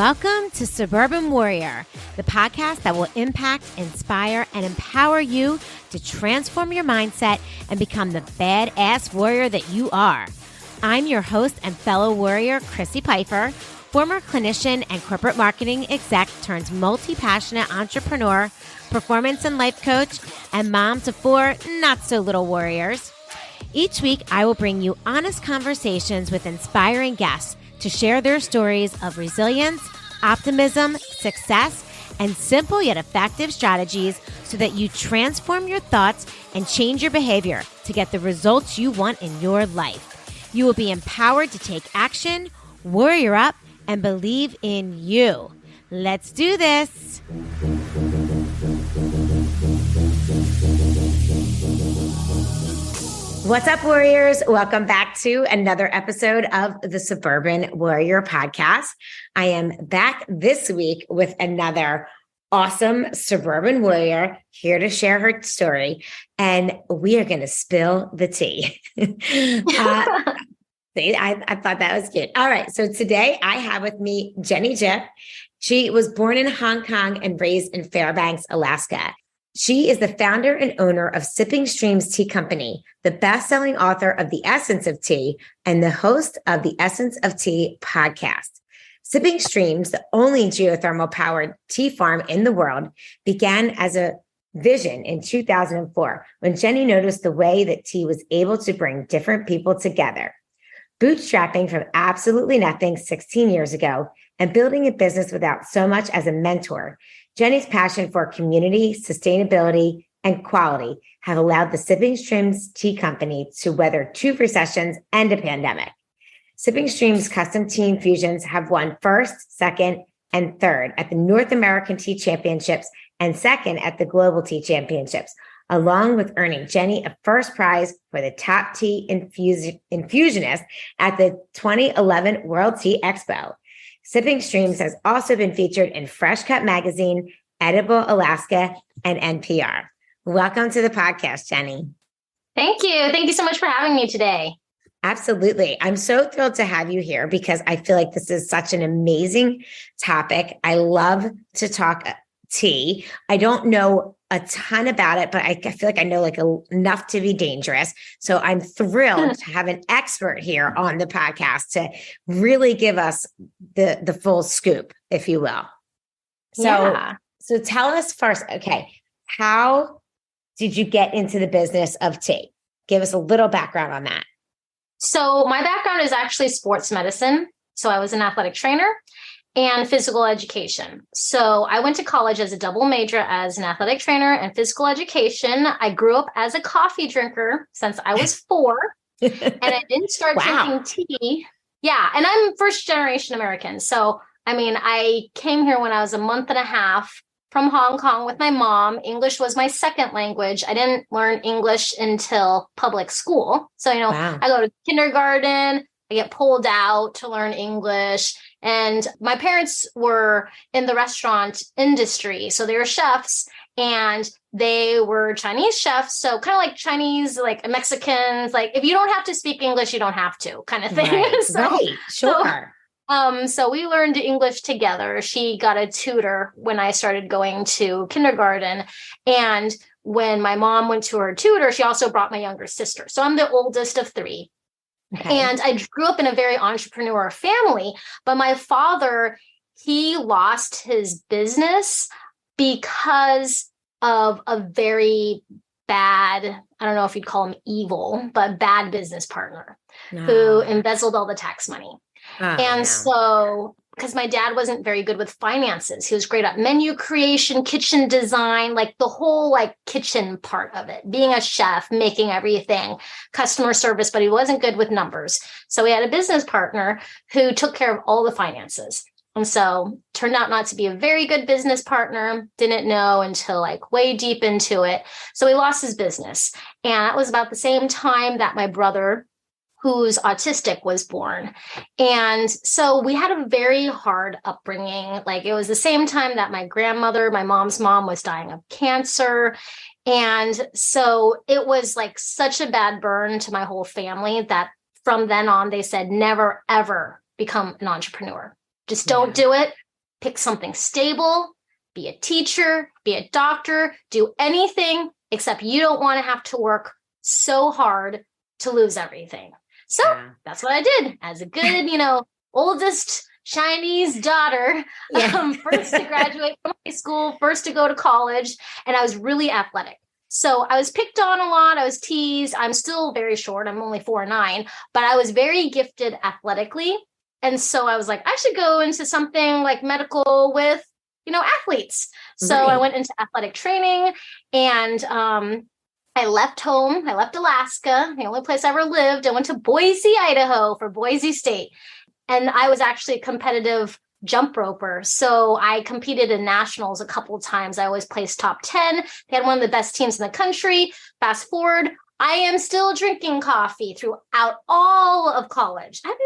Welcome to Suburban Warrior, the podcast that will impact, inspire, and empower you to transform your mindset and become the badass warrior that you are. I'm your host and fellow warrior, Crissy Pfeiffer, former clinician and corporate marketing exec turned multi-passionate entrepreneur, performance and life coach, and mom to 4 not-so-little warriors. Each week, I will bring you honest conversations with inspiring guests to share their stories of resilience, optimism, success, and simple yet effective strategies so that you transform your thoughts and change your behavior to get the results you want in your life. You will be empowered to take action, warrior up, and believe in you. Let's do this. What's up, warriors? Welcome back to another episode of the Suburban Warrior Podcast. I am back this week with another awesome suburban warrior here to share her story, and we are going to spill the tea. See, I thought that was cute. All right. So today I have with me Jenny Jip. She was born in Hong Kong and raised in Fairbanks, Alaska. She is the founder and owner of Sipping Streams Tea Company, the best-selling author of The Essence of Tea, and the host of the Essence of Tea podcast. Sipping Streams, the only geothermal-powered tea farm in the world, began as a vision in 2004 when Jenny noticed the way that tea was able to bring different people together. Bootstrapping from absolutely nothing 16 years ago and building a business without so much as a mentor, Jenny's passion for community, sustainability, and quality have allowed the Sipping Streams Tea Company to weather 2 recessions and a pandemic. Sipping Streams custom tea infusions have won first, second, and third at the North American Tea Championships and second at the Global Tea Championships, along with earning Jenny a first prize for the top tea infusionist at the 2011 World Tea Expo. Sipping Streams has also been featured in Fresh Cut Magazine, Edible Alaska, and NPR. Welcome to the podcast, Jenny. Thank you. Thank you so much for having me today. Absolutely. I'm so thrilled to have you here because I feel like this is such an amazing topic. I love to talk tea. I don't know a ton about it, but I feel like I know enough to be dangerous. So I'm thrilled to have an expert here on the podcast to really give us the full scoop, if you will. So tell us first, okay, how did you get into the business of tea? Give us a little background on that. So my background is actually sports medicine. So I was an athletic trainer and physical education. So I went to college as a double major as an athletic trainer and physical education. I grew up as a coffee drinker since I was 4, and I didn't start drinking tea. Yeah. And I'm first generation American. So, I came here when I was a month and a half from Hong Kong with my mom. English was my second language. I didn't learn English until public school. So, I go to kindergarten, I get pulled out to learn English. And my parents were in the restaurant industry. So they were chefs and they were Chinese chefs. So kind of like Chinese, like Mexicans, like if you don't have to speak English, you don't have to kind of thing. Right, sure. So we learned English together. She got a tutor when I started going to kindergarten. And when my mom went to her tutor, she also brought my younger sister. So I'm the oldest of 3. Okay. And I grew up in a very entrepreneurial family, but my father, he lost his business because of a very bad, I don't know if you'd call him evil, but bad business partner who embezzled all the tax money. So, because my dad wasn't very good with finances, he was great at menu creation, kitchen design, like the whole kitchen part of it, being a chef, making everything, customer service, but he wasn't good with numbers. So we had a business partner who took care of all the finances. And so turned out not to be a very good business partner, didn't know until way deep into it. So he lost his business. And that was about the same time that my brother, who's autistic, was born. And so we had a very hard upbringing. It was the same time that my grandmother, my mom's mom, was dying of cancer. And so it was such a bad burn to my whole family that from then on, they said, never, ever become an entrepreneur. Just don't do it. pick something stable, be a teacher, be a doctor, do anything except you don't want to have to work so hard to lose everything. So that's what I did as a good, oldest Chinese daughter, first to graduate from high school, first to go to college. And I was really athletic. So I was picked on a lot. I was teased. I'm still very short. I'm only 4'9", but I was very gifted athletically. And so I was like, I should go into something like medical with, athletes. So I went into athletic training, and I left home. I left Alaska, the only place I ever lived. I went to Boise, Idaho for Boise State. And I was actually a competitive jump roper. So I competed in nationals a couple of times. I always placed top 10. They had one of the best teams in the country. Fast forward, I am still drinking coffee throughout all of college. I have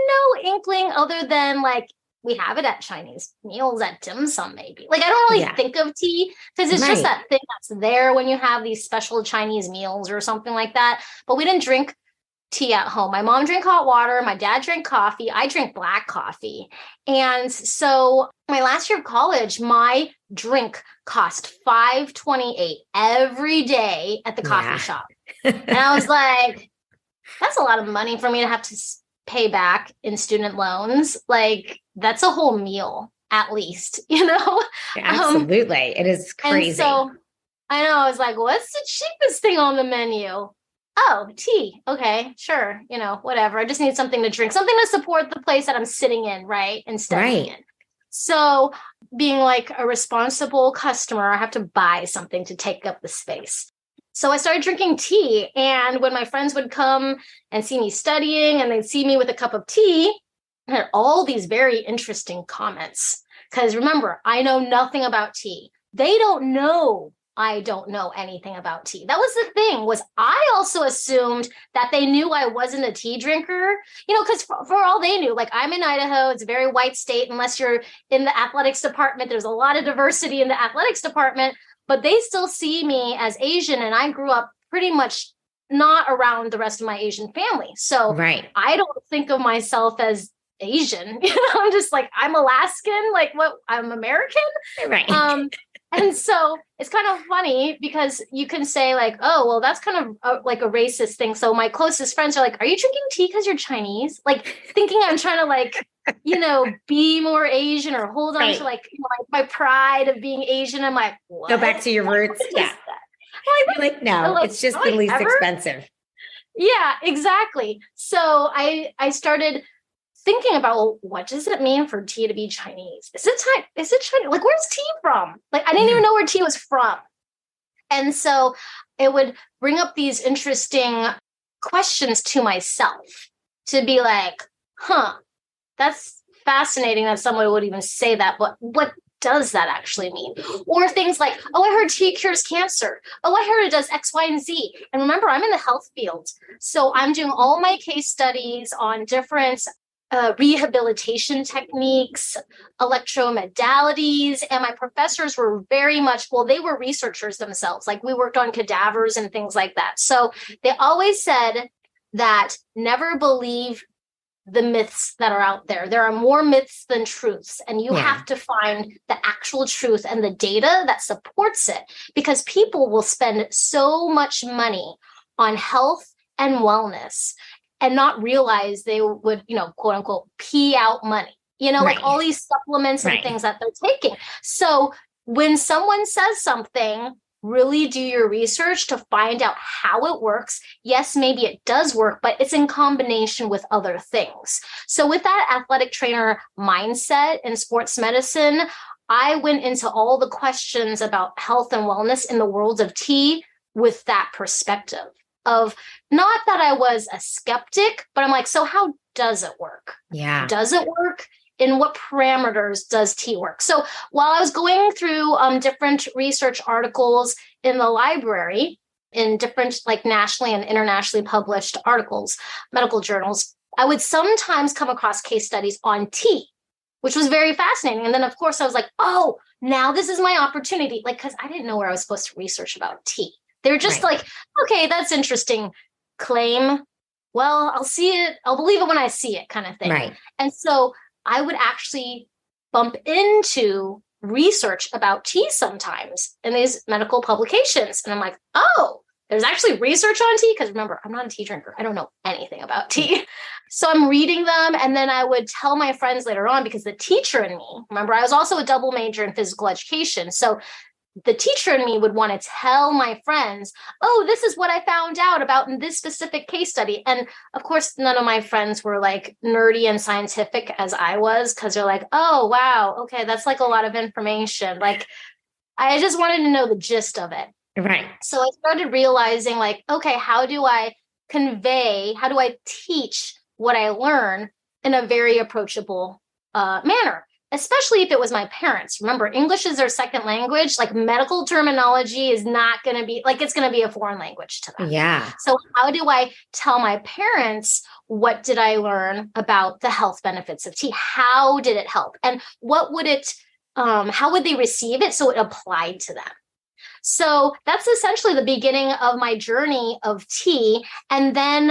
no inkling other than we have it at Chinese meals at dim sum, maybe. I don't really think of tea because it's just that thing that's there when you have these special Chinese meals or something like that. But we didn't drink tea at home. My mom drank hot water. My dad drank coffee. I drank black coffee. And so my last year of college, my drink cost $5.28 every day at the coffee shop. And I was like, that's a lot of money for me to have to pay back in student loans. That's a whole meal at least, Absolutely. It is crazy. And so I know, I was like, what's the cheapest thing on the menu? Oh, tea. Okay, sure. Whatever. I just need something to drink, something to support the place that I'm sitting in, right? And studying in. So being a responsible customer, I have to buy something to take up the space. So I started drinking tea. And when my friends would come and see me studying and they'd see me with a cup of tea, I had all these very interesting comments. Because remember, I know nothing about tea. They don't know I don't know anything about tea. That was the thing, was I also assumed that they knew I wasn't a tea drinker, because for all they knew, I'm in Idaho, it's a very white state. Unless you're in the athletics department, there's a lot of diversity in the athletics department, but they still see me as Asian. And I grew up pretty much not around the rest of my Asian family. So I don't think of myself as Asian. I'm just I'm Alaskan, I'm American. Right. And so it's kind of funny because you can say oh, well, that's kind of a racist thing. So my closest friends are are you drinking tea because you're Chinese? Thinking I'm trying to be more Asian or hold on to my pride of being Asian. I'm like, what? Go back to your roots. Yeah. No, it's just the least expensive. Yeah, exactly. So I started thinking about, well, what does it mean for tea to be Chinese? Is it Chinese? Where's tea from? I didn't even know where tea was from. And so it would bring up these interesting questions to myself to be that's fascinating that someone would even say that, but what does that actually mean? Or things oh, I heard tea cures cancer. Oh, I heard it does X, Y, and Z. And remember, I'm in the health field. So I'm doing all my case studies on different rehabilitation techniques, electromodalities. And my professors were very much, they were researchers themselves. We worked on cadavers and things like that. So they always said that never believe the myths that are out there. There are more myths than truths, and you have to find the actual truth and the data that supports it, because people will spend so much money on health and wellness and not realize they would, quote unquote, pee out money, all these supplements and things that they're taking. So when someone says something, really do your research to find out how it works. Yes, maybe it does work, but it's in combination with other things. So with that athletic trainer mindset in sports medicine, I went into all the questions about health and wellness in the world of tea with that perspective of not that I was a skeptic, but I'm so how does it work? Yeah. Does it work? In what parameters does tea work? So while I was going through different research articles in the library, in different nationally and internationally published articles, medical journals, I would sometimes come across case studies on tea, which was very fascinating. And then, of course, I was oh, now this is my opportunity. Because I didn't know where I was supposed to research about tea. They were just okay, that's interesting claim. Well, I'll see it. I'll believe it when I see it kind of thing. Right. And so I would actually bump into research about tea sometimes in these medical publications. And I'm like, oh, there's actually research on tea. Because remember, I'm not a tea drinker. I don't know anything about tea. So I'm reading them. And then I would tell my friends later on, because the teacher in me, remember, I was also a double major in physical education. So the teacher in me would want to tell my friends, oh, this is what I found out about in this specific case study. And of course, none of my friends were like nerdy and scientific as I was, because they're like, oh, wow, okay, that's like a lot of information. Like, I just wanted to know the gist of it. Right. So I started realizing like, okay, how do I teach what I learn in a very approachable manner? Especially if it was my parents. Remember, English is their second language. Like, medical terminology is not going to be like, it's going to be a foreign language to them. Yeah. So how do I tell my parents, what did I learn about the health benefits of tea? How did it help? And how would they receive it so it applied to them? So that's essentially the beginning of my journey of tea. And then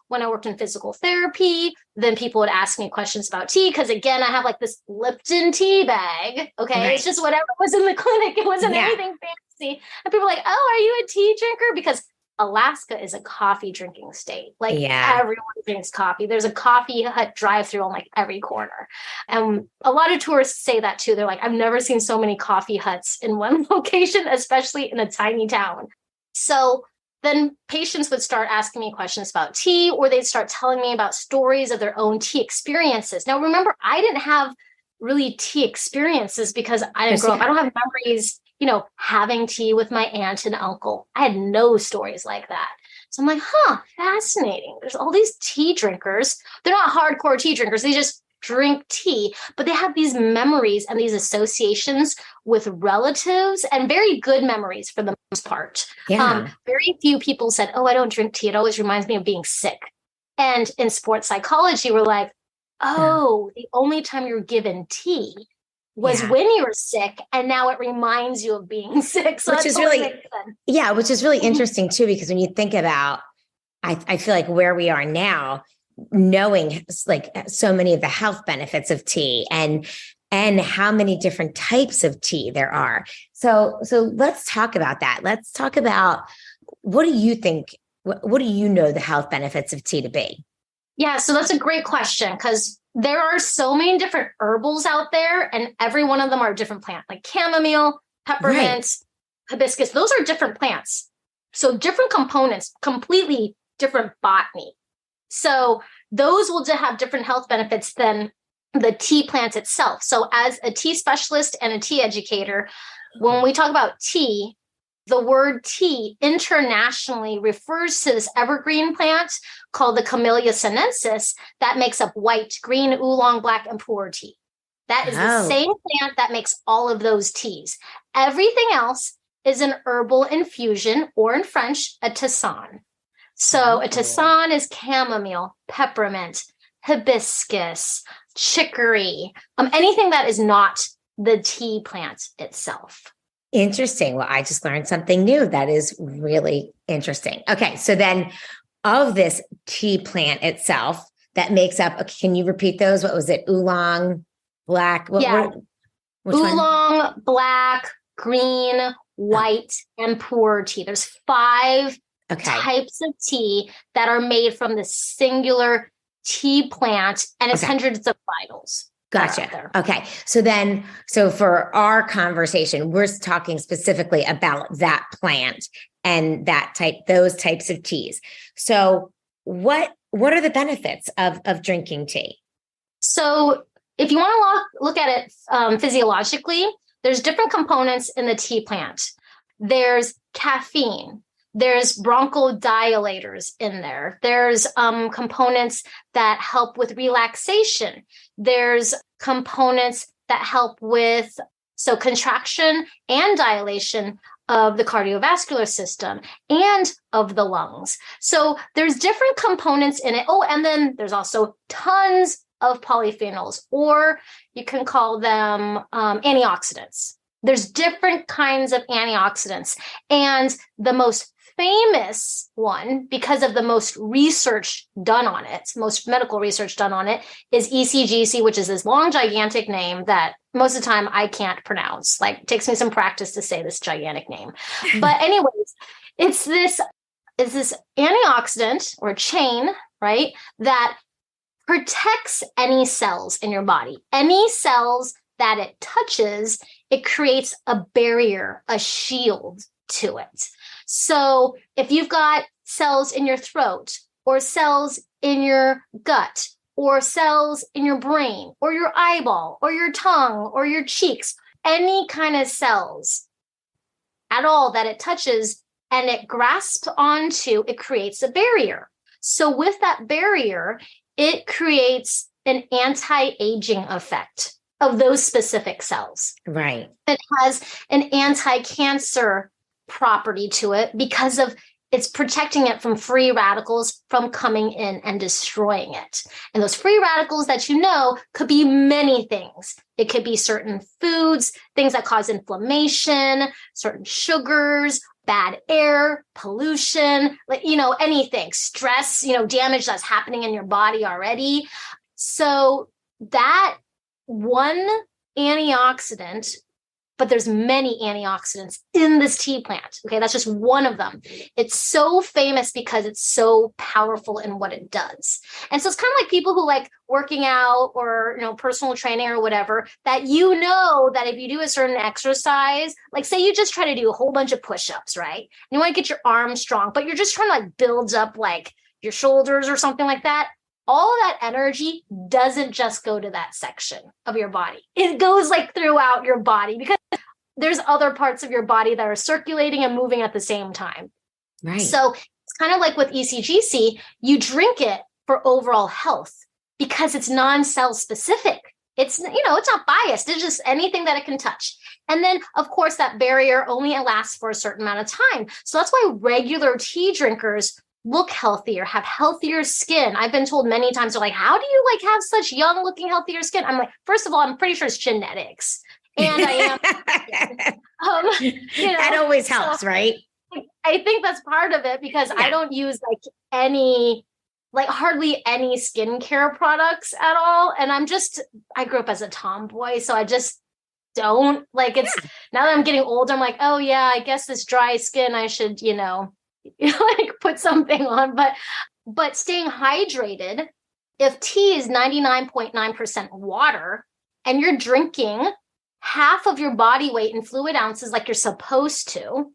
when I worked in physical therapy, then people would ask me questions about tea. Because again, I have like this Lipton tea bag. Okay. Right. It's just whatever was in the clinic. It wasn't anything fancy. And people are like, oh, are you a tea drinker? Because Alaska is a coffee drinking state. Like, everyone drinks coffee. There's a coffee hut drive-through on like every corner. And a lot of tourists say that too. They're like, I've never seen so many coffee huts in one location, especially in a tiny town. So then patients would start asking me questions about tea, or they'd start telling me about stories of their own tea experiences. Now, remember, I didn't have really tea experiences because I didn't grow up. I don't have memories, having tea with my aunt and uncle. I had no stories like that. So I'm like, fascinating. There's all these tea drinkers. They're not hardcore tea drinkers. They just drink tea, but they have these memories and these associations with relatives, and very good memories for the most part. Yeah. Very few people said, oh, I don't drink tea. It always reminds me of being sick. And in sports psychology, we're like, oh, the only time you're given tea was when you were sick, and now it reminds you of being sick. So which is really interesting too, because when you think about, I feel like where we are now, knowing like so many of the health benefits of tea and how many different types of tea there are. So let's talk about that. Let's talk about, what do you think? What do you know the health benefits of tea to be? Yeah, so that's a great question, because there are so many different herbals out there, and every one of them are a different plant, like chamomile, peppermint, hibiscus. Those are different plants. So different components, completely different botany. So those will have different health benefits than the tea plant itself. So as a tea specialist and a tea educator, when we talk about tea, the word tea internationally refers to this evergreen plant called the Camellia sinensis that makes up white, green, oolong, black, and pu'er tea. That is the same plant that makes all of those teas. Everything else is an herbal infusion, or in French, a tisane. So a tisane is chamomile, peppermint, hibiscus, chicory, anything that is not the tea plant itself. Interesting. Well, I just learned something new. That is really interesting. Okay. So then, of this tea plant itself that makes up, can you repeat those? What was it? Oolong, black? Oolong, one? Black, green, white, and pu'er tea. There's 5 types of tea that are made from the singular tea plant, and it's hundreds of vitals. Gotcha. Okay. So for our conversation, we're talking specifically about that plant and those types of teas. So what are the benefits of drinking tea? So if you want to look at it physiologically, there's different components in the tea plant. There's caffeine. There's bronchodilators in there. There's components that help with relaxation. There's components that help with contraction and dilation of the cardiovascular system and of the lungs. So there's different components in it. Oh, and then there's also tons of polyphenols, or you can call them antioxidants. there's different kinds of antioxidants. And the most famous one, because of the most research done on it, most medical research done on it, is ECGC, which is this long, gigantic name that most of the time I can't pronounce. Like, it takes me some practice to say this gigantic name. But anyways, it's this antioxidant or chain, right, that protects any cells in your body. Any cells that it touches, it creates a barrier, a shield to it. So if you've got cells in your throat or cells in your gut or cells in your brain or your eyeball or your tongue or your cheeks, any kind of cells at all that it touches and it grasps onto, it creates a barrier. So with that barrier, it creates an anti-aging effect of those specific cells. Right. It has an anti-cancer property to it because of it's protecting it from free radicals from coming in and destroying it. And those free radicals that you know could be many things. It could be certain foods, things that cause inflammation, certain sugars, bad air, pollution, like, anything, stress, damage that's happening in your body already. So that one antioxidant, but there's many antioxidants in this tea plant. Okay, that's just one of them. It's so famous because it's so powerful in what it does. And so it's kind of like people who like working out or, personal training or whatever, that that if you do a certain exercise, like say you just try to do a whole bunch of push-ups, right? And you want to get your arms strong, but you're just trying to like build up like your shoulders or something like that. All of that energy doesn't just go to that section of your body. It goes like throughout your body because there's other parts of your body that are circulating and moving at the same time. Right. So it's kind of like with ECGC, you drink it for overall health because it's non-cell specific. It's, it's not biased. It's just anything that it can touch. And then, of course, that barrier only lasts for a certain amount of time. So that's why regular tea drinkers look healthier, have healthier skin. I've been told many times, they're like, how do you like have such young looking, healthier skin? I'm like, first of all, I'm pretty sure it's genetics. And I am, that always helps, right? I think that's part of it because I don't use hardly any skincare products at all. And I grew up as a tomboy. So I just don't now that I'm getting older, I'm like, oh yeah, I guess this dry skin, I should, put something on, but staying hydrated, if tea is 99.9% water and you're drinking half of your body weight in fluid ounces like you're supposed to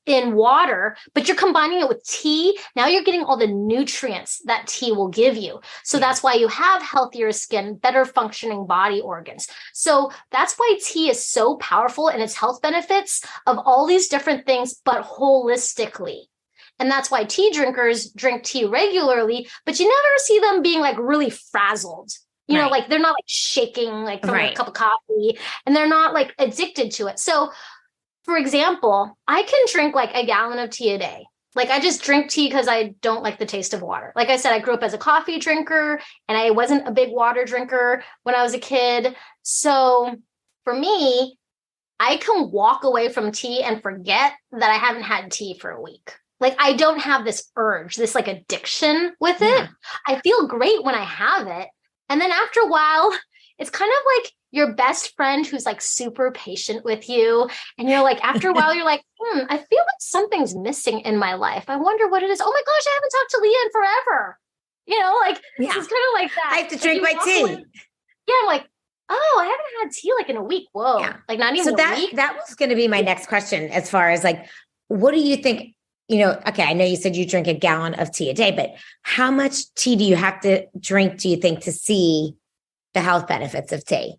in water, but you're combining it with tea, now you're getting all the nutrients that tea will give you. So that's why you have healthier skin, better functioning body organs. So that's why tea is so powerful in its health benefits of all these different things, but holistically. And that's why tea drinkers drink tea regularly, but you never see them being like really frazzled. They're not like shaking like from a cup of coffee, and they're not like addicted to it. So for example, I can drink like a gallon of tea a day. Like I just drink tea because I don't like the taste of water. Like I said, I grew up as a coffee drinker and I wasn't a big water drinker when I was a kid. So for me, I can walk away from tea and forget that I haven't had tea for a week. Like I don't have this urge, this like addiction with it. I feel great when I have it. And then after a while, it's kind of like your best friend who's like super patient with you. And you're like, after a while, you're like, I feel like something's missing in my life. I wonder what it is. Oh my gosh, I haven't talked to Leah in forever. It's kind of like that. I have to drink my tea. I'm like, oh, I haven't had tea like in a week. Whoa. Yeah. Like not even a week. That was going to be my next question as far as like, what do you think? Okay, I know you said you drink a gallon of tea a day, but how much tea do you have to drink, do you think, to see the health benefits of tea?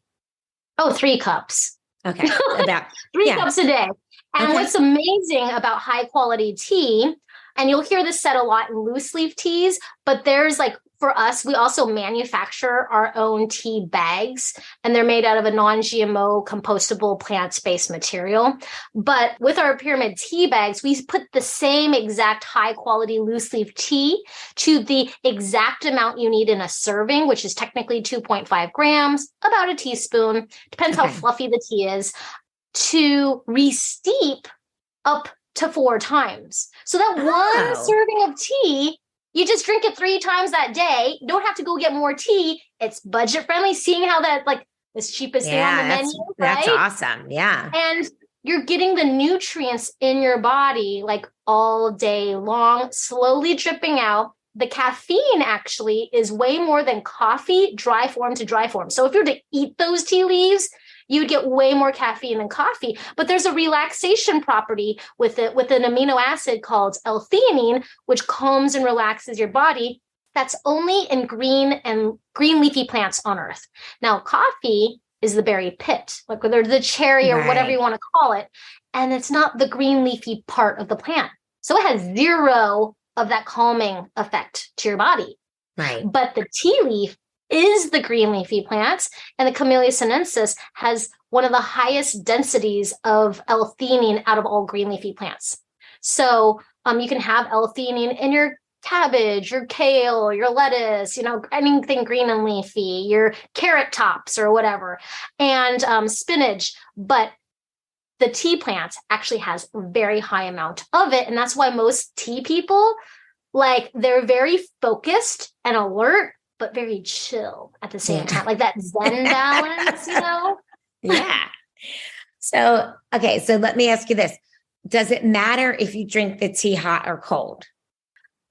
Oh, 3 cups. Okay. About 3 cups a day. And what's amazing about high quality tea, and you'll hear this said a lot in loose leaf teas, but there's like, for us, we also manufacture our own tea bags, and they're made out of a non-GMO compostable plant-based material. But with our pyramid tea bags, we put the same exact high quality loose leaf tea to the exact amount you need in a serving, which is technically 2.5 grams, about a teaspoon, depends how fluffy the tea is, to re-steep up to 4 times. So that one serving of tea, you just drink it 3 times that day. You don't have to go get more tea. It's budget friendly. Seeing how that like is cheapest thing on the menu, right? That's awesome. Yeah. And you're getting the nutrients in your body like all day long, slowly dripping out. The caffeine actually is way more than coffee, dry form to dry form. So if you were to eat those tea leaves, you would get way more caffeine than coffee. But there's a relaxation property with it, with an amino acid called L-theanine, which calms and relaxes your body. That's only in green leafy plants on Earth. Now, coffee is the berry pit, like whether the cherry or whatever you want to call it. And it's not the green leafy part of the plant. So it has zero of that calming effect to your body. Right. But the tea leaf is the green leafy plant, and the Camellia sinensis has one of the highest densities of L-theanine out of all green leafy plants. So you can have L-theanine in your cabbage, your kale, your lettuce, anything green and leafy, your carrot tops or whatever, and spinach. But the tea plant actually has a very high amount of it. And that's why most tea people, like, they're very focused and alert, but very chill at the same time, like that Zen balance, Yeah. So, okay. So let me ask you this. Does it matter if you drink the tea hot or cold?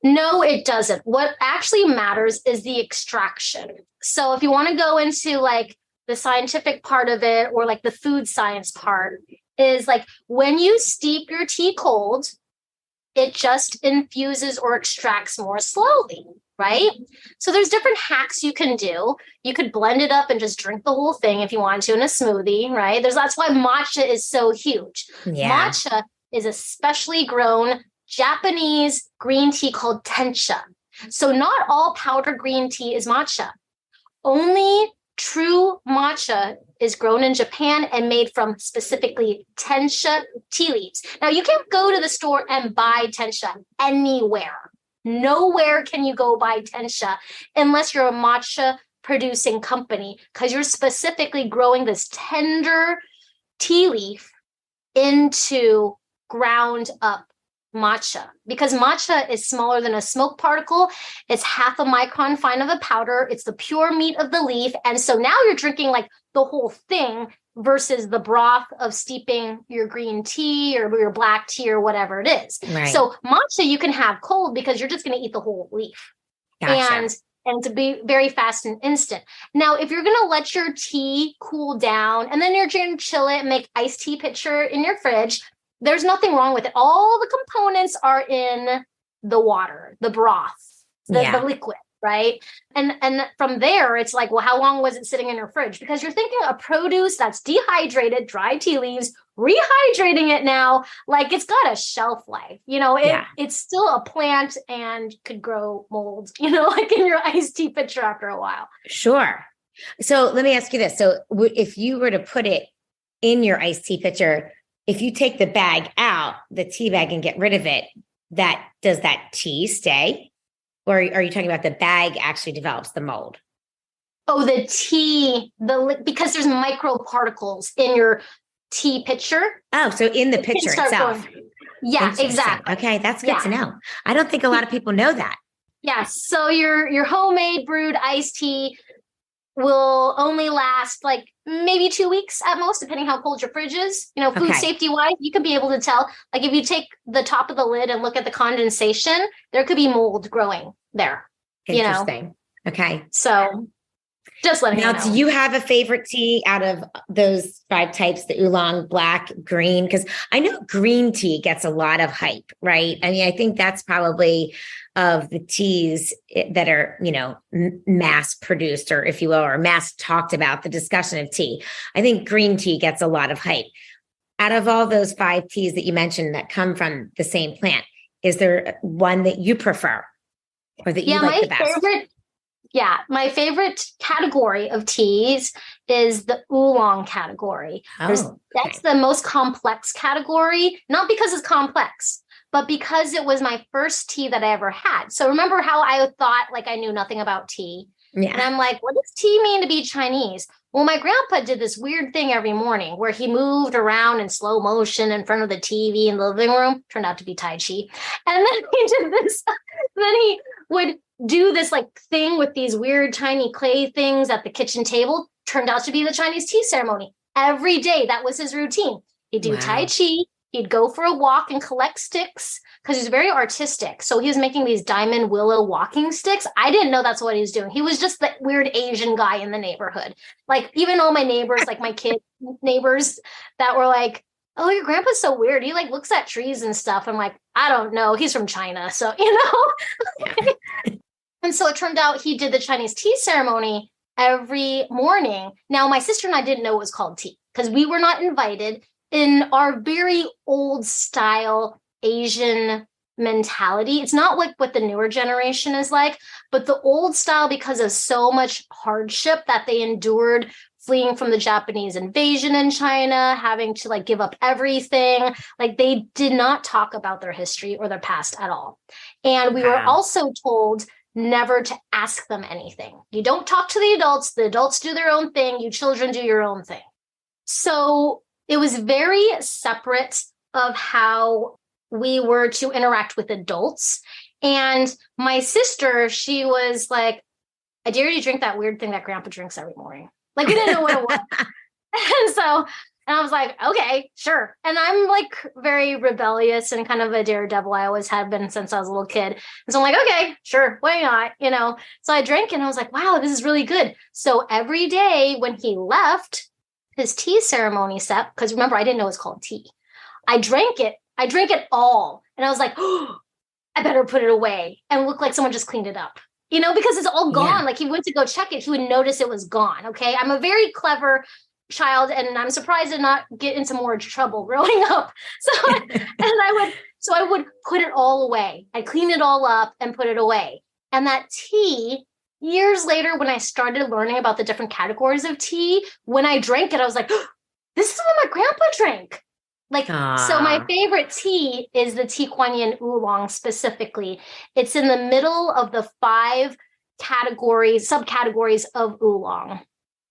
No, it doesn't. What actually matters is the extraction. So if you want to go into like the scientific part of it, or like the food science part, is like when you steep your tea cold, it just infuses or extracts more slowly, right? So there's different hacks you can do. You could blend it up and just drink the whole thing if you want to in a smoothie, right? That's why matcha is so huge. Yeah. Matcha is a specially grown Japanese green tea called tencha. So not all powdered green tea is matcha. Only true matcha is grown in Japan and made from specifically tencha tea leaves. Now, you can't go to the store and buy tencha anywhere. Nowhere can you go buy tencha unless you're a matcha producing company, because you're specifically growing this tender tea leaf into ground up matcha, because matcha is smaller than a smoke particle. It's half a micron fine of a powder. It's the pure meat of the leaf. And so now you're drinking like the whole thing versus the broth of steeping your green tea or your black tea or whatever it is. Right. So matcha you can have cold because you're just going to eat the whole leaf. Gotcha. And to be very fast and instant. Now, if you're going to let your tea cool down and then you're going to chill it and make iced tea pitcher in your fridge, there's nothing wrong with it. All the components are in the water, the broth, the liquid, right? And from there, it's like, well, how long was it sitting in your fridge? Because you're thinking a produce that's dehydrated, dried tea leaves, rehydrating it now, like it's got a shelf life. It's still a plant and could grow mold, like in your iced tea pitcher after a while. Sure. So let me ask you this. So if you were to put it in your iced tea pitcher, if you take the bag out, the tea bag, and get rid of it, does that tea stay? Or are you talking about the bag actually develops the mold? Oh, the tea, because there's microparticles in your tea pitcher. Oh, so in the pitcher itself. Yeah, exactly. Okay, that's good to know. I don't think a lot of people know that. Yes. So your homemade brewed iced tea will only last like maybe 2 weeks at most, depending how cold your fridge is. Food safety wise, you can be able to tell. Like if you take the top of the lid and look at the condensation, there could be mold growing there. Interesting. Okay. So just letting you know. Do you have a favorite tea out of those 5 types, the oolong, black, green? Because I know green tea gets a lot of hype, right? I mean, I think that's probably of the teas that are, mass produced, or if you will, or mass talked about, the discussion of tea. I think green tea gets a lot of hype. Out of all those 5 teas that you mentioned that come from the same plant, is there one that you prefer or that you like the best? My favorite category of teas is the oolong category. That's the most complex category, not because it's complex, but because it was my first tea that I ever had. So remember how I thought like I knew nothing about tea? Yeah. And I'm like, what does tea mean to be Chinese? Well, my grandpa did this weird thing every morning where he moved around in slow motion in front of the TV in the living room. Turned out to be Tai Chi. And then he did this. Then he would do this like thing with these weird tiny clay things at the kitchen table. Turned out to be the Chinese tea ceremony. Every day, that was his routine. He'd do Tai Chi. He'd go for a walk and collect sticks because he's very artistic. So he was making these diamond willow walking sticks. I didn't know that's what he was doing. He was just the weird Asian guy in the neighborhood. Like even all my neighbors, like my kid neighbors that were like, oh, your grandpa's so weird. He like looks at trees and stuff. I'm like, I don't know. He's from China. So, And so it turned out he did the Chinese tea ceremony every morning. Now, my sister and I didn't know it was called tea because we were not invited. In our very old style Asian mentality, it's not like what the newer generation is like, but the old style, because of so much hardship that they endured fleeing from the Japanese invasion in China, having to like give up everything, like they did not talk about their history or their past at all. And we were also told never to ask them anything. You don't talk to the adults do their own thing, you children do your own thing. So it was very separate of how we were to interact with adults. And my sister, she was like, I dare you to drink that weird thing that grandpa drinks every morning. Like we didn't know what it was. And I was like, okay, sure. And I'm like very rebellious and kind of a daredevil. I always have been since I was a little kid. And so I'm like, okay, sure, why not? So I drank and I was like, wow, this is really good. So every day when he left, his tea ceremony set, because remember, I didn't know it was called tea. I drank it all. And I was like, oh, I better put it away and look like someone just cleaned it up, because it's all gone. Yeah. Like he went to go check it. He would notice it was gone. Okay. I'm a very clever child and I'm surprised to not get into more trouble growing up. So I would put it all away. I'd clean it all up and put it away. And that tea, years later, when I started learning about the different categories of tea, when I drank it, I was like, oh, this is what my grandpa drank. So my favorite tea is the tea Kuan Yin oolong specifically. It's in the middle of the 5 subcategories of oolong.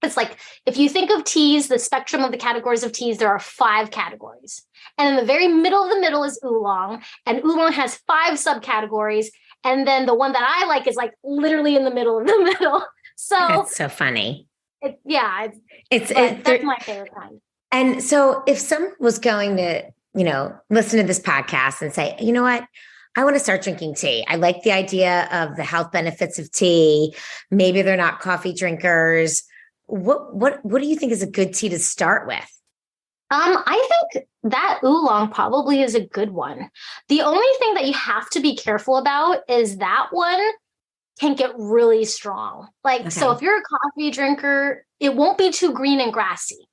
It's like, if you think of teas, the spectrum of the categories of teas, there are 5 categories. And in the very middle of the middle is oolong. And oolong has 5 subcategories. And then the one that I like is like literally in the middle of the middle. So that's so funny. That's my favorite kind. And so if someone was going to, listen to this podcast and say, you know what, I want to start drinking tea. I like the idea of the health benefits of tea. Maybe they're not coffee drinkers. What do you think is a good tea to start with? I think that oolong probably is a good one. The only thing that you have to be careful about is that one can get really strong. So if you're a coffee drinker, it won't be too green and grassy.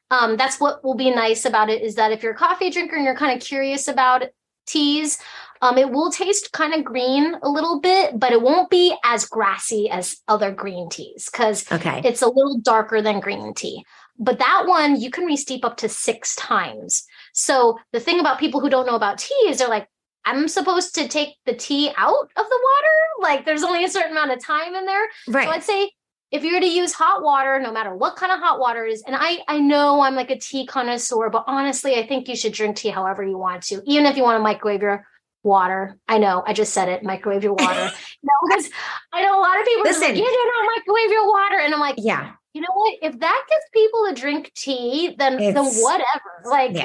That's what will be nice about it, is that if you're a coffee drinker and you're kind of curious about teas, it will taste kind of green a little bit, but it won't be as grassy as other green teas because it's a little darker than green tea. But that one, you can re-steep up to 6 times. So the thing about people who don't know about tea is they're like, I'm supposed to take the tea out of the water? Like there's only a certain amount of time in there. Right. So I'd say if you were to use hot water, no matter what kind of hot water it is, and I know I'm like a tea connoisseur, but honestly, I think you should drink tea however you want to, even if you want to microwave your water. I know, I just said it, microwave your water. Because I know a lot of people are like, you do not microwave your water. And I'm like, yeah. You know what? If that gets people to drink tea, then whatever. Like,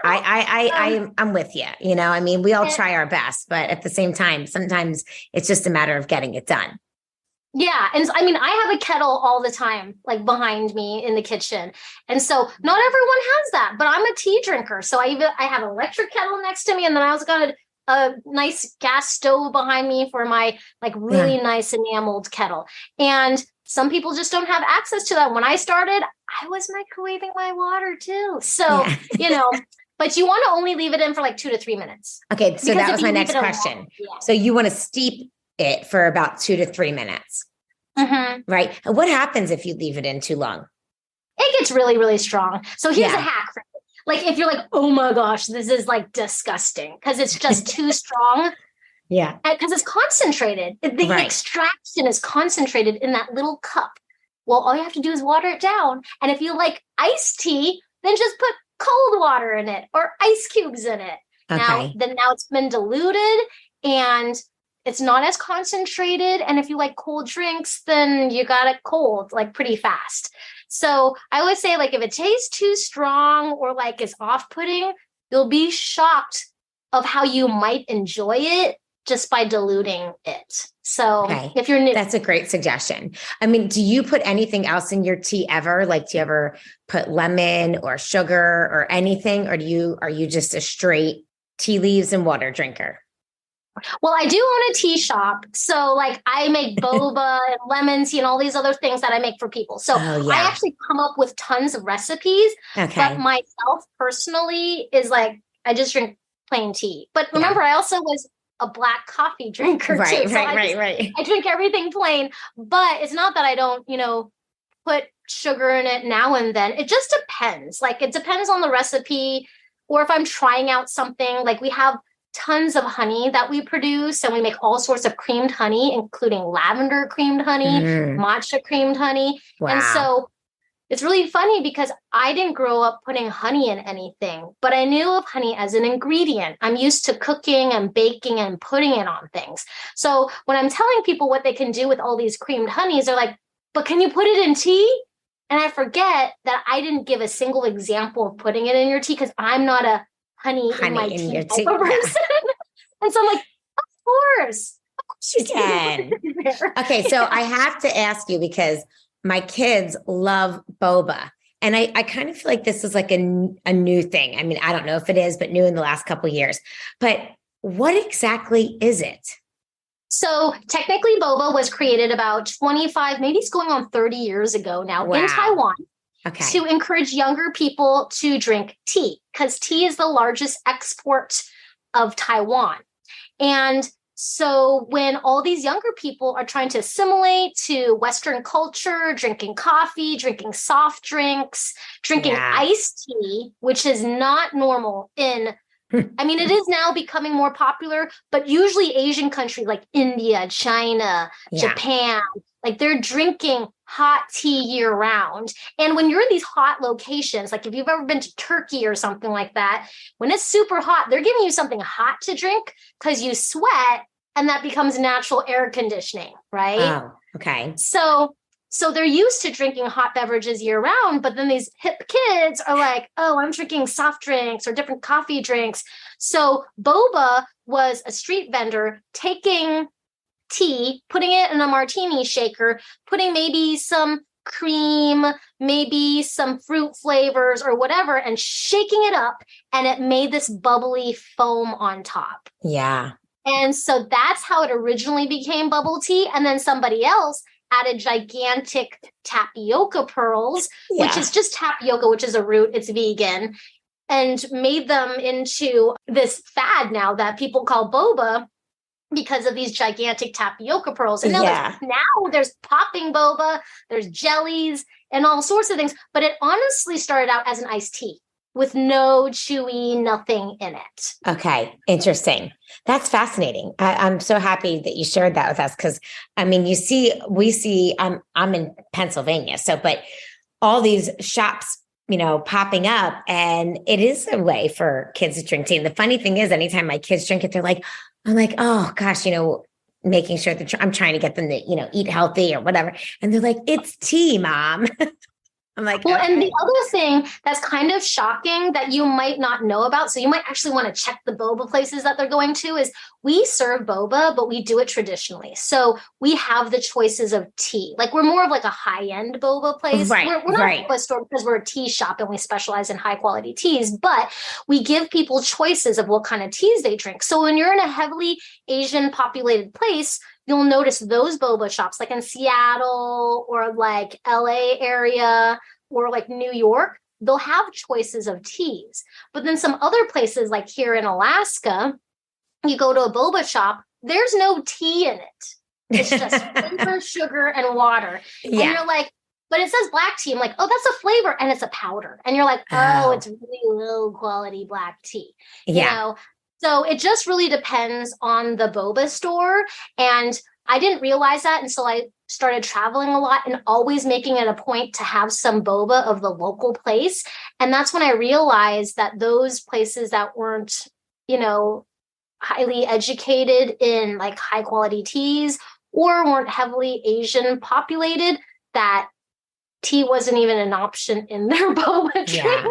I'm with you. We all try our best, but at the same time, sometimes it's just a matter of getting it done. Yeah. And I have a kettle all the time, like behind me in the kitchen. And so not everyone has that, but I'm a tea drinker. So I have an electric kettle next to me. And then I also got a nice gas stove behind me for my really nice enameled kettle. And some people just don't have access to that. When I started, I was microwaving my water too. So, but you want to only leave it in for 2 to 3 minutes. Okay. So that was my next question. So you want to steep it for about 2 to 3 minutes. Mm-hmm. Right. And what happens if you leave it in too long? It gets really, really strong. So here's a hack for you. If you're like, oh my gosh, this is disgusting because it's just too strong. Yeah. Because it's concentrated. The Right. extraction is concentrated in that little cup. Well, all you have to do is water it down. And if you like iced tea, then just put cold water in it or ice cubes in it. Okay. Now it's been diluted and it's not as concentrated. And if you like cold drinks, then you got it cold, like pretty fast. So I would say, like, if it tastes too strong or like is off-putting, you'll be shocked of how you might enjoy it just by diluting it. So if you're new, that's a great suggestion. I mean, do you put anything else in your tea ever? Like, do you ever put lemon or sugar or anything? Or are you just a straight tea leaves and water drinker? Well, I do own a tea shop. So like I make boba and lemon tea and all these other things that I make for people. So I actually come up with tons of recipes. Okay. But myself personally is like, I just drink plain tea. But remember, I also was a black coffee drinker too. So Right. I drink everything plain, but it's not that I don't, put sugar in it now and then. It just depends. Like it depends on the recipe, or if I'm trying out something. Like we have tons of honey that we produce, and we make all sorts of creamed honey, including lavender creamed honey, matcha creamed honey. Wow. And so it's really funny because I didn't grow up putting honey in anything, but I knew of honey as an ingredient. I'm used to cooking and baking and putting it on things. So when I'm telling people what they can do with all these creamed honeys, they're like, but can you put it in tea? And I forget that I didn't give a single example of putting it in your tea because I'm not a honey in my tea type of person. And so I'm like, of course you can. Okay, so I have to ask you because my kids love boba. And I kind of feel like this is like a new thing. I mean, I don't know if it is, but new in the last couple of years. But what exactly is it? So technically boba was created about 25, maybe it's going on 30 years ago now in Taiwan to encourage younger people to drink tea, because tea is the largest export of Taiwan. And so when all these younger people are trying to assimilate to Western culture, drinking coffee, drinking soft drinks, drinking iced tea, which is not normal it is now becoming more popular, but usually Asian countries like India, China, Japan, like they're drinking hot tea year round. And when you're in these hot locations, like if you've ever been to Turkey or something like that, when it's super hot, they're giving you something hot to drink because you sweat, and that becomes natural air conditioning, right? Oh, okay. So they're used to drinking hot beverages year round, but then these hip kids are like, oh, I'm drinking soft drinks or different coffee drinks. So boba was a street vendor taking tea, putting it in a martini shaker, putting maybe some cream, maybe some fruit flavors or whatever, and shaking it up. And it made this bubbly foam on top. Yeah. And so that's how it originally became bubble tea. And then somebody else added gigantic tapioca pearls, which is just tapioca, which is a root, it's vegan, and made them into this fad now that people call boba because of these gigantic tapioca pearls. And now there's popping boba, there's jellies and all sorts of things. But it honestly started out as an iced tea with no chewy, nothing in it. Okay. Interesting. That's fascinating. I'm so happy that you shared that with us. Cause I mean, we see, I'm in Pennsylvania. But all these shops, popping up, and it is a way for kids to drink tea. And the funny thing is, anytime my kids drink it, I'm like, oh gosh, making sure that I'm trying to get them to, eat healthy or whatever. And they're like, it's tea, Mom. I'm like, well, and the other thing that's kind of shocking that you might not know about, so you might actually want to check the boba places that they're going to, is we serve boba, but we do it traditionally. So we have the choices of tea. Like we're more of like a high-end boba place. Right, we're not a boba store because we're a tea shop and we specialize in high-quality teas, but we give people choices of what kind of teas they drink. So when you're in a heavily Asian populated place, you'll notice those boba shops like in Seattle or like LA area or like New York, they'll have choices of teas. But then some other places like here in Alaska, you go to a boba shop, there's no tea in it. It's just flavor, sugar, and water. And you're like, but it says black tea. I'm like, oh, that's a flavor. And it's a powder. And you're like, oh, it's really low quality black tea. You know? So it just really depends on the boba store. And I didn't realize that until I started traveling a lot and always making it a point to have some boba of the local place. And that's when I realized that those places that weren't, highly educated in like high quality teas or weren't heavily Asian populated, that tea wasn't even an option in their boba drink. Yeah.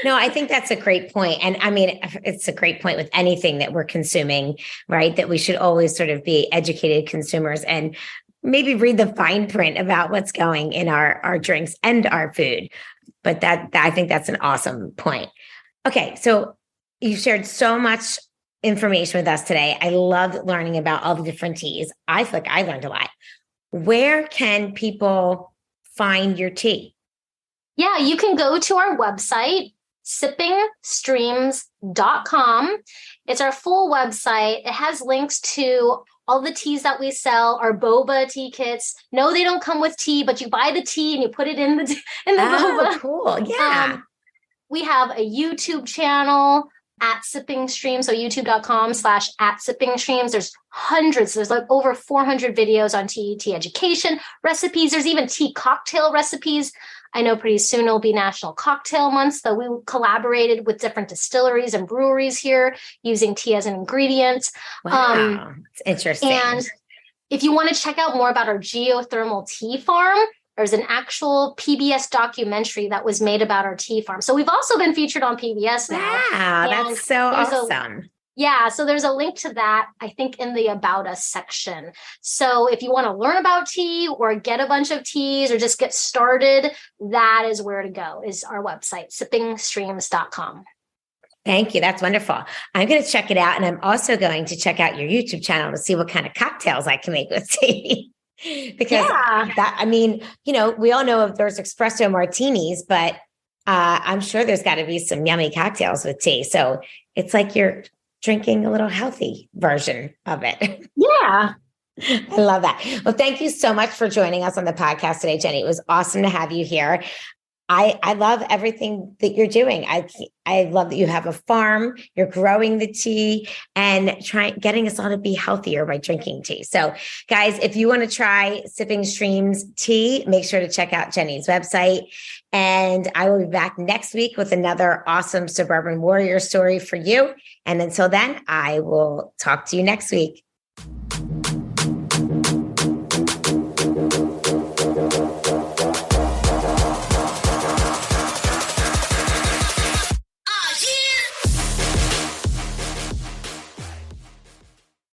No, I think that's a great point. And I mean, it's a great point with anything that we're consuming, right? That we should always sort of be educated consumers and maybe read the fine print about what's going in our drinks and our food. But that I think that's an awesome point. Okay. So you shared so much information with us today. I loved learning about all the different teas. I feel like I learned a lot. Where can people find your tea? Yeah, you can go to our website, sippingstreams.com. It's our full website. It has links to all the teas that we sell, our boba tea kits. No, they don't come with tea, but you buy the tea and you put it in the boba. Cool. Yeah. We have a YouTube channel at Sipping Streams, so youtube.com/@sippingstreams. There's hundreds. There's like over 400 videos on tea education, recipes. There's even tea cocktail recipes. I know pretty soon it'll be National Cocktail Month, so we collaborated with different distilleries and breweries here using tea as an ingredient. Wow, it's interesting. And if you want to check out more about our geothermal tea farm, there's an actual PBS documentary that was made about our tea farm. So we've also been featured on PBS now. Wow, that's so awesome. So there's a link to that, I think, in the About Us section. So if you want to learn about tea or get a bunch of teas or just get started, that is where to go, is our website, sippingstreams.com. Thank you. That's wonderful. I'm going to check it out. And I'm also going to check out your YouTube channel to see what kind of cocktails I can make with tea. Because we all know if there's espresso martinis, but I'm sure there's got to be some yummy cocktails with tea. So it's like you're drinking a little healthy version of it. Yeah. I love that. Well, thank you so much for joining us on the podcast today, Jenny. It was awesome to have you here. I love everything that you're doing. I love that you have a farm, you're growing the tea and getting us all to be healthier by drinking tea. So guys, if you want to try Sipping Streams tea, make sure to check out Jenny's website. And I will be back next week with another awesome suburban warrior story for you. And until then, I will talk to you next week.